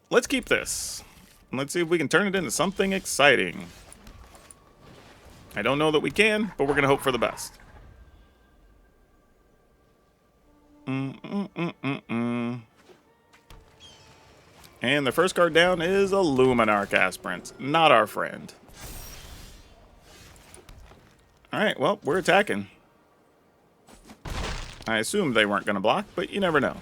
Let's keep this. Let's see if we can turn it into something exciting. I don't know that we can, but we're going to hope for the best. And the first card down is a Luminarch Aspirant. Not our friend. Alright, well, we're attacking. I assumed they weren't going to block, but you never know.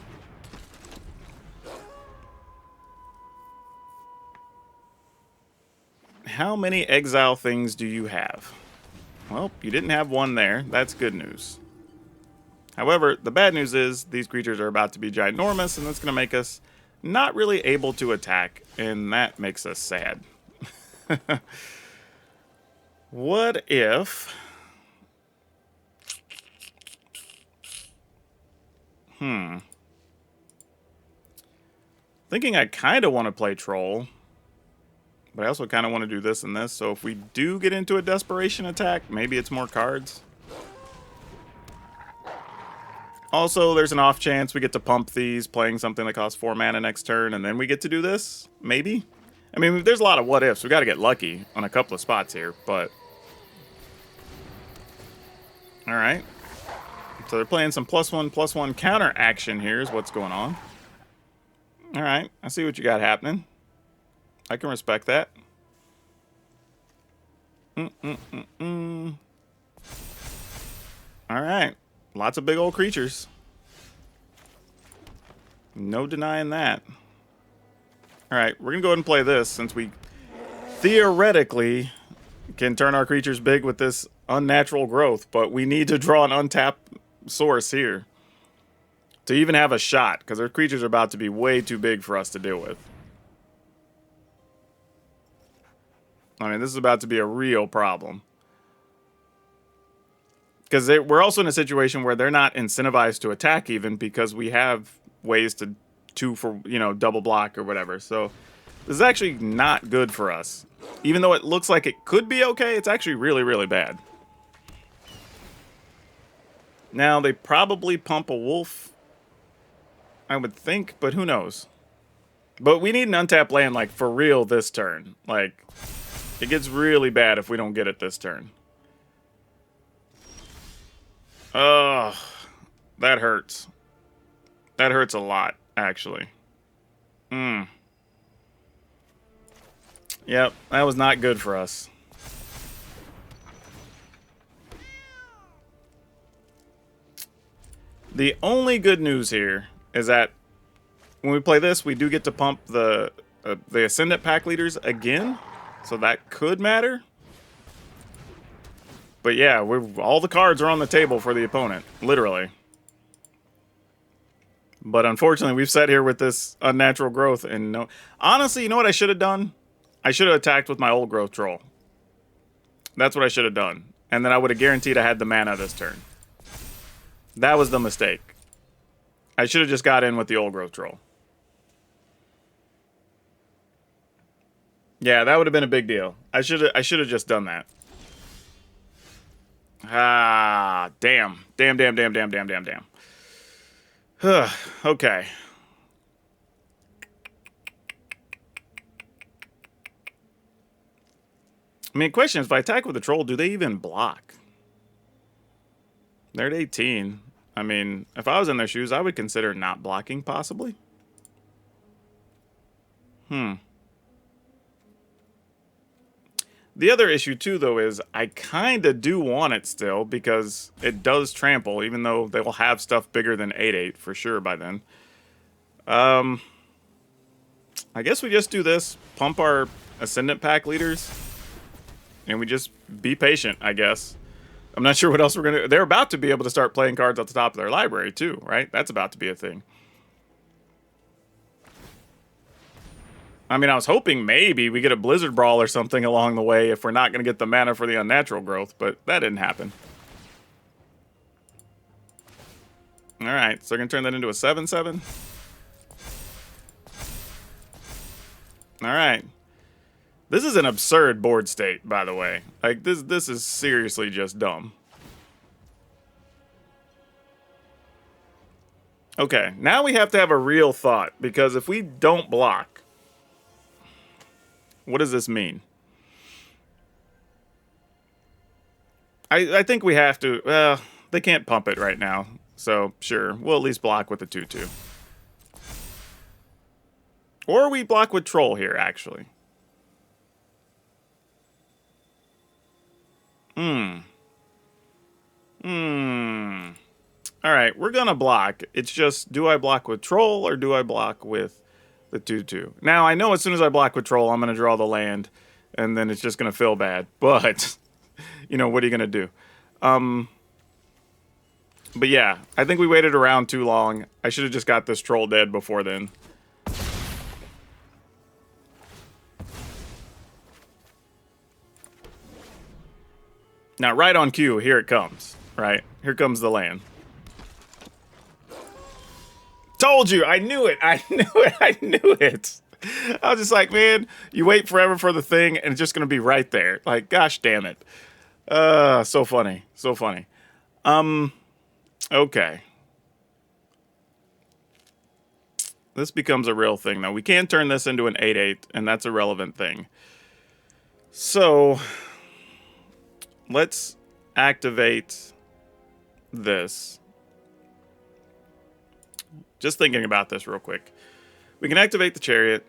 How many exile things do you have? Well, you didn't have one there. That's good news. However, the bad news is these creatures are about to be ginormous, and that's going to make us not really able to attack, and that makes us sad. What if... Thinking I kind of want to play Troll, but I also kind of want to do this and this, so if we do get into a desperation attack, maybe it's more cards. Also, there's an off chance we get to pump these, playing something that costs 4 mana next turn, and then we get to do this? Maybe? I mean, there's a lot of what-ifs. We got to get lucky on a couple of spots here, but... Alright. So they're playing some +1/+1 counter action here is what's going on. Alright, I see what you got happening. I can respect that. Alright. Lots of big old creatures. No denying that. Alright, we're going to go ahead and play this since we theoretically can turn our creatures big with this unnatural growth, but we need to draw an untapped source here to even have a shot, because our creatures are about to be way too big for us to deal with. I mean, this is about to be a real problem. Because we're also in a situation where they're not incentivized to attack even, because we have ways to double block or whatever. So this is actually not good for us. Even though it looks like it could be okay, it's actually really, really bad. Now, they probably pump a wolf, I would think, but who knows? But we need an untapped land, like, for real this turn. Like, it gets really bad if we don't get it this turn. Ugh, that hurts. That hurts a lot, actually. Yep, that was not good for us. The only good news here is that when we play this, we do get to pump the Ascendant pack leaders again, so that could matter. But yeah, all the cards are on the table for the opponent, literally. But unfortunately, we've sat here with this unnatural growth, and no. Honestly, you know what I should have done? I should have attacked with my old growth troll. That's what I should have done, and then I would have guaranteed I had the mana this turn. That was the mistake. I should have just got in with the old growth troll. Yeah, that would have been a big deal. I should have just done that. Ah, damn. Damn. Okay. I mean, the question is, if I attack with the troll, do they even block? They're at 18. I mean, if I was in their shoes, I would consider not blocking, possibly. The other issue, too, though, is I kind of do want it still, because it does trample, even though they will have stuff bigger than 8/8 for sure by then. I guess we just do this, pump our Ascendant pack leaders, and we just be patient, I guess. I'm not sure what else we're going to... They're about to be able to start playing cards at the top of their library, too, right? That's about to be a thing. I mean, I was hoping maybe we get a Blizzard Brawl or something along the way if we're not going to get the mana for the unnatural growth, but that didn't happen. Alright, so they're going to turn that into a 7/7. Alright. This is an absurd board state, by the way. Like, this is seriously just dumb. Okay, now we have to have a real thought, because if we don't block, what does this mean? I think we have to... Well, they can't pump it right now, so sure, we'll at least block with the 2/2. Or we block with Troll here, actually. Alright, we're gonna block. It's just, do I block with Troll or do I block with the 2/2? Now, I know as soon as I block with Troll, I'm gonna draw the land, and then it's just gonna feel bad. But, you know, what are you gonna do? But yeah, I think we waited around too long. I should have just got this Troll dead before then. Now, right on cue, here it comes. Right? Here comes the land. Told you! I knew it! I knew it! I knew it! I was just like, man, you wait forever for the thing, and it's just gonna be right there. Like, gosh damn it. So funny. So funny. Okay. This becomes a real thing, though. We can turn this into an 8/8, and that's a relevant thing. So, let's activate this. Just thinking about this real quick. We can activate the Chariot.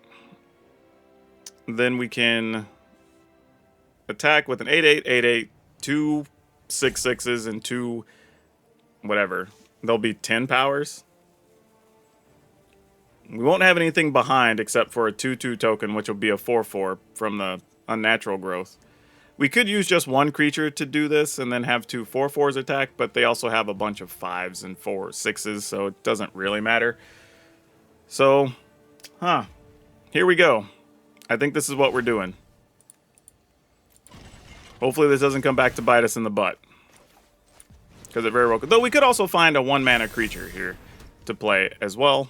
Then we can attack with an 8/8, 8/8, 2 6/6s, and 2 whatever. There'll be 10 powers. We won't have anything behind except for a 2/2 token, which will be a 4/4 from the Unnatural Growth. We could use just one creature to do this and then have 2 4/4s attack, but they also have a bunch of 5s and 4 6s, so it doesn't really matter. So, here we go. I think this is what we're doing. Hopefully this doesn't come back to bite us in the butt. Because it very well could. Though we could also find a 1-mana creature here to play as well.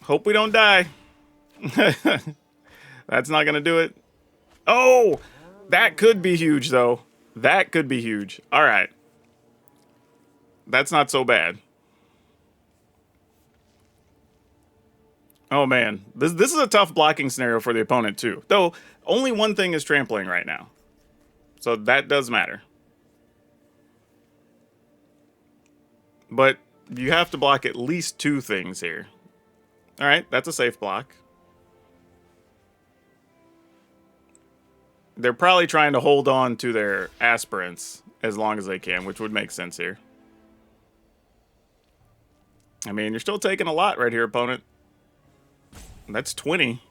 Hope we don't die. That's not going to do it. Oh! That could be huge, though. That could be huge. All right. That's not so bad. Oh, man. This is a tough blocking scenario for the opponent, too. Though, only one thing is trampling right now. So that does matter. But you have to block at least 2 things here. All right, that's a safe block. They're probably trying to hold on to their aspirants as long as they can, which would make sense here. I mean, you're still taking a lot right here, opponent. That's 20.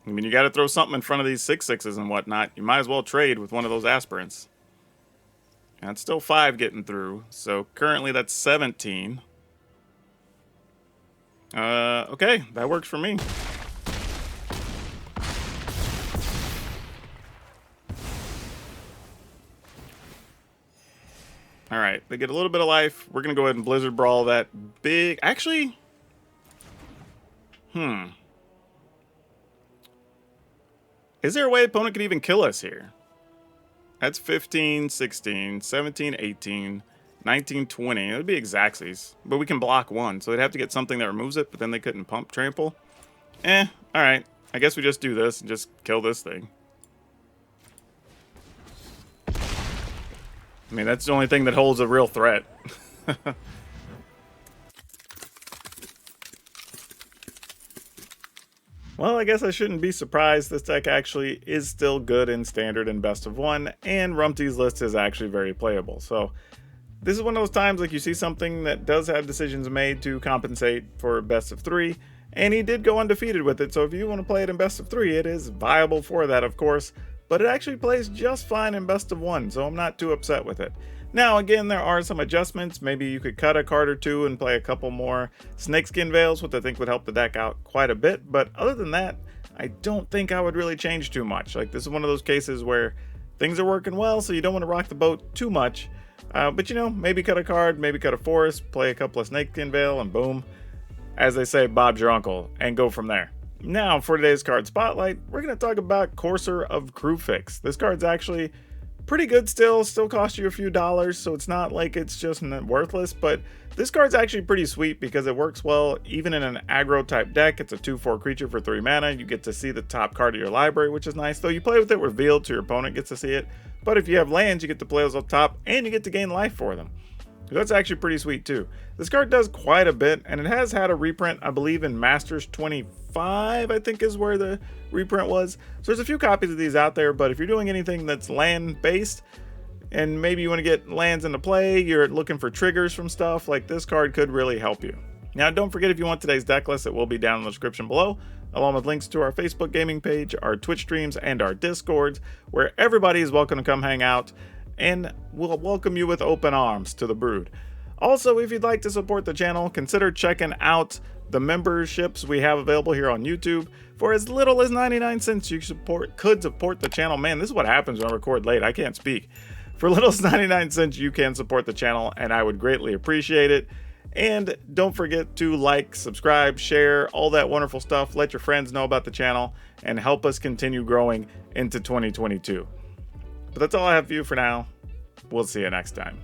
I mean, you got to throw something in front of these 6/6s and whatnot. You might as well trade with one of those aspirants. And it's still 5 getting through. So currently that's 17. Okay, that works for me. All right, they get a little bit of life. We're going to go ahead and Blizzard Brawl that big... Actually... Is there a way opponent could even kill us here? That's 15, 16, 17, 18, 19, 20. It would be Exactsies. But we can block 1, so they'd have to get something that removes it, but then they couldn't pump trample. Alright. I guess we just do this and just kill this thing. I mean, that's the only thing that holds a real threat. Well, I guess I shouldn't be surprised. This deck actually is still good in Standard and Best of 1, and Rumti's list is actually very playable. So this is one of those times like you see something that does have decisions made to compensate for Best of 3, and he did go undefeated with it. So if you want to play it in Best of 3, it is viable for that, of course, but it actually plays just fine in Best of 1, so I'm not too upset with it. Now, again, there are some adjustments. Maybe you could cut a card or 2 and play a couple more Snakeskin Veils, which I think would help the deck out quite a bit. But other than that, I don't think I would really change too much. Like, this is one of those cases where things are working well, so you don't want to rock the boat too much. But, you know, maybe cut a card, maybe cut a forest, play a couple of Snakeskin Veil, and boom. As they say, Bob's your uncle, and go from there. Now, for today's card spotlight, we're going to talk about Courser of Kruphix. This card's actually pretty good still costs you a few dollars, so it's not like it's just worthless, but this card's actually pretty sweet because it works well even in an aggro type deck. It's a 2/4 creature for 3 mana. You get to see the top card of your library, which is nice, though you play with it revealed so your opponent gets to see it. But if you have lands, you get to play those up top and you get to gain life for them, That's actually pretty sweet too. This card does quite a bit, and it has had a reprint, I believe, in Masters 25, I think is where the reprint was. So there's a few copies of these out there, but if you're doing anything that's land-based, and maybe you want to get lands into play, you're looking for triggers from stuff, like this card could really help you. Now, don't forget, if you want today's deck list, it will be down in the description below, along with links to our Facebook gaming page, our Twitch streams, and our Discords, where everybody is welcome to come hang out, and we'll welcome you with open arms to the brood. Also, if you'd like to support the channel, consider checking out the memberships we have available here on YouTube. For as little as 99 cents, you could support the channel. Man, this is what happens when I record late. I can't speak. For little as 99 cents, you can support the channel, and I would greatly appreciate it. And don't forget to like, subscribe, share, all that wonderful stuff. Let your friends know about the channel and help us continue growing into 2022. But that's all I have for you for now. We'll see you next time.